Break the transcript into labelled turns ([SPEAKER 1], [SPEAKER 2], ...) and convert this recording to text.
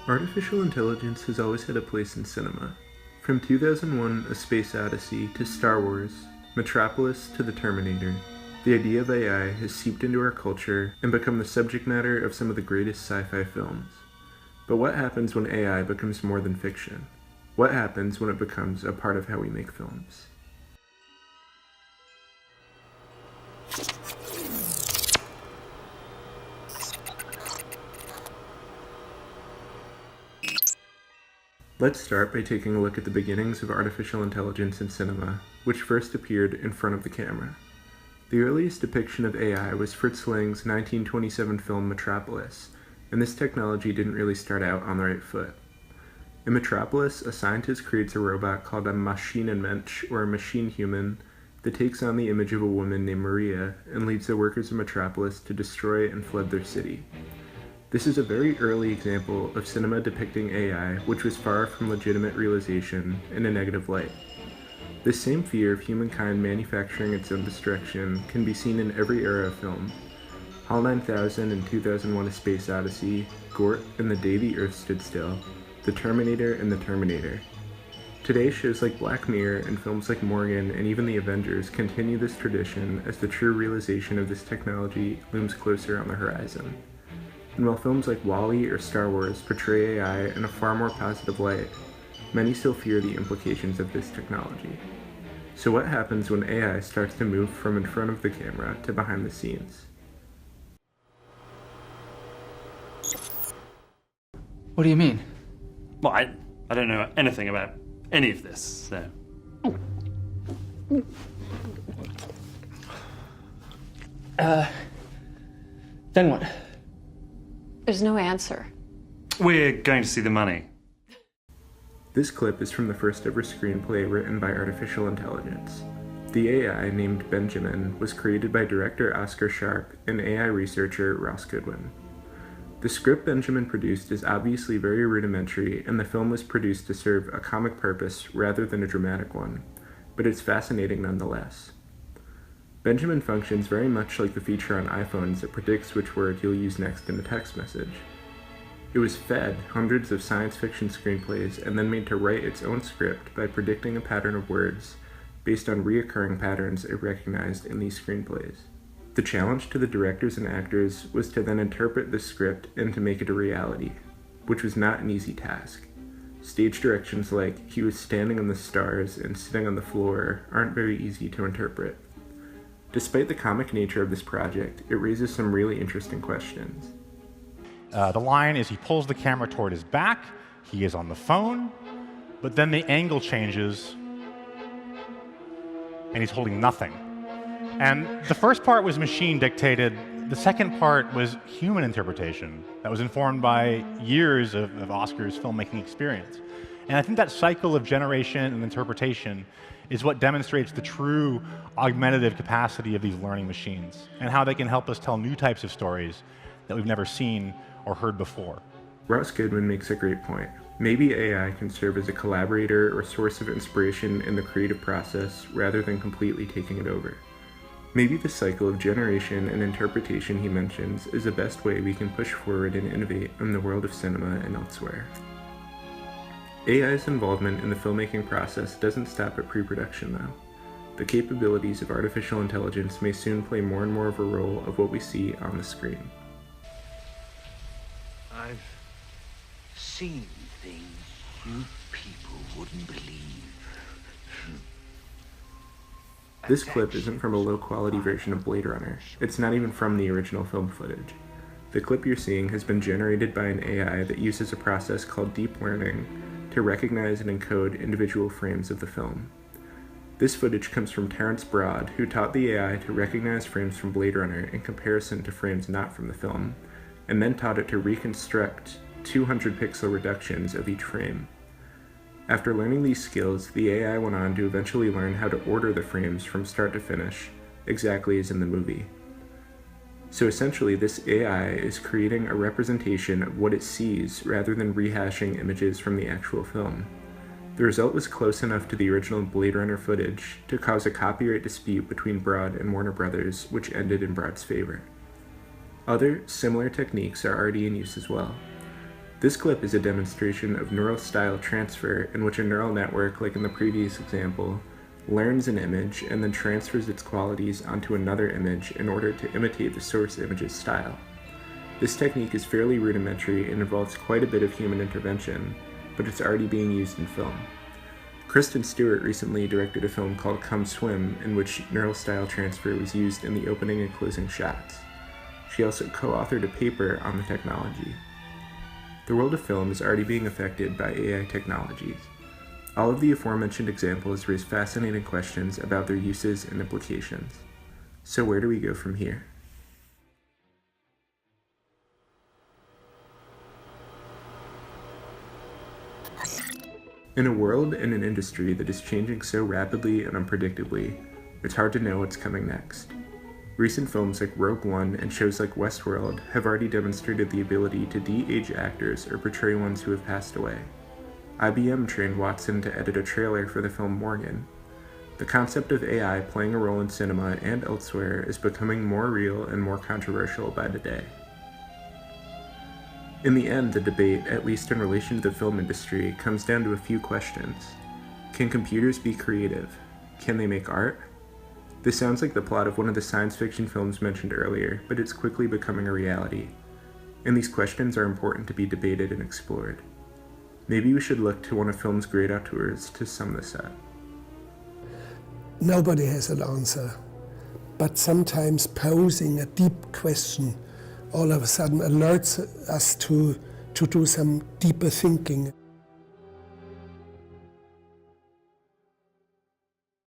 [SPEAKER 1] Artificial intelligence has always had a place in cinema. From 2001: A Space Odyssey to Star Wars, Metropolis to the Terminator, the idea of AI has seeped into our culture and become the subject matter of some of the greatest sci-fi films. But what happens when AI becomes more than fiction? What happens when it becomes a part of how we make films? Let's start by taking a look at the beginnings of artificial intelligence in cinema, which first appeared in front of the camera. The earliest depiction of AI was Fritz Lang's 1927 film Metropolis, and this technology didn't really start out on the right foot. In Metropolis, a scientist creates a robot called a Maschinenmensch, or a machine human, that takes on the image of a woman named Maria and leads the workers of Metropolis to destroy and flood their city. This is a very early example of cinema depicting AI, which was far from legitimate realization, in a negative light. This same fear of humankind manufacturing its own destruction can be seen in every era of film. HAL 9000 and 2001: A Space Odyssey, Gort and The Day the Earth Stood Still, The Terminator and The Terminator. Today, shows like Black Mirror and films like Morgan and even The Avengers continue this tradition as the true realization of this technology looms closer on the horizon. And while films like WALL-E or Star Wars portray AI in a far more positive light, many still fear the implications of this technology. So what happens when AI starts to move from in front of the camera to behind the scenes?
[SPEAKER 2] What do you mean?
[SPEAKER 3] Well, I don't know anything about any of this, so...
[SPEAKER 2] Then what?
[SPEAKER 4] There's no answer.
[SPEAKER 3] We're going to see the money.
[SPEAKER 1] This clip is from the first ever screenplay written by artificial intelligence. The AI, named Benjamin, was created by director Oscar Sharp and AI researcher Ross Goodwin. The script Benjamin produced is obviously very rudimentary, and the film was produced to serve a comic purpose rather than a dramatic one, but it's fascinating nonetheless. Benjamin functions very much like the feature on iPhones that predicts which word you'll use next in a text message. It was fed hundreds of science fiction screenplays and then made to write its own script by predicting a pattern of words based on reoccurring patterns it recognized in these screenplays. The challenge to the directors and actors was to then interpret this script and to make it a reality, which was not an easy task. Stage directions like "he was standing on the stars" and "sitting on the floor" aren't very easy to interpret. Despite the comic nature of this project, it raises some really interesting questions.
[SPEAKER 5] The line is he pulls the camera toward his back, he is on the phone, but then the angle changes, and he's holding nothing. And the first part was machine dictated. The second part was human interpretation that was informed by years of Oscar's filmmaking experience. And I think that cycle of generation and interpretation is what demonstrates the true augmentative capacity of these learning machines and how they can help us tell new types of stories that we've never seen or heard before.
[SPEAKER 1] Ross Goodwin makes a great point. Maybe AI can serve as a collaborator or source of inspiration in the creative process rather than completely taking it over. Maybe the cycle of generation and interpretation he mentions is the best way we can push forward and innovate in the world of cinema and elsewhere. AI's involvement in the filmmaking process doesn't stop at pre-production, though. The capabilities of artificial intelligence may soon play more and more of a role of what we see on the screen.
[SPEAKER 6] I've seen things you people wouldn't believe.
[SPEAKER 1] This clip isn't from a low-quality version of Blade Runner. It's not even from the original film footage. The clip you're seeing has been generated by an AI that uses a process called deep learning to recognize and encode individual frames of the film. This footage comes from Terrence Broad, who taught the AI to recognize frames from Blade Runner in comparison to frames not from the film, and then taught it to reconstruct 200 pixel reductions of each frame. After learning these skills, the AI went on to eventually learn how to order the frames from start to finish, exactly as in the movie. So essentially, this AI is creating a representation of what it sees rather than rehashing images from the actual film. The result was close enough to the original Blade Runner footage to cause a copyright dispute between Broad and Warner Brothers, which ended in Broad's favor. Other, similar techniques are already in use as well. This clip is a demonstration of neural style transfer in which a neural network, like in the previous example, learns an image and then transfers its qualities onto another image in order to imitate the source image's style. This technique is fairly rudimentary and involves quite a bit of human intervention, but it's already being used in film. Kristen Stewart recently directed a film called Come Swim, in which neural style transfer was used in the opening and closing shots. She also co-authored a paper on the technology. The world of film is already being affected by AI technologies. All of the aforementioned examples raise fascinating questions about their uses and implications. So where do we go from here? In a world and an industry that is changing so rapidly and unpredictably, it's hard to know what's coming next. Recent films like Rogue One and shows like Westworld have already demonstrated the ability to de-age actors or portray ones who have passed away. IBM trained Watson to edit a trailer for the film Morgan. The concept of AI playing a role in cinema and elsewhere is becoming more real and more controversial by the day. In the end, the debate, at least in relation to the film industry, comes down to a few questions. Can computers be creative? Can they make art? This sounds like the plot of one of the science fiction films mentioned earlier, but it's quickly becoming a reality. And these questions are important to be debated and explored. Maybe we should look to one of film's great auteurs to sum this up.
[SPEAKER 7] Nobody has an answer, but sometimes posing a deep question all of a sudden alerts us to do some deeper thinking.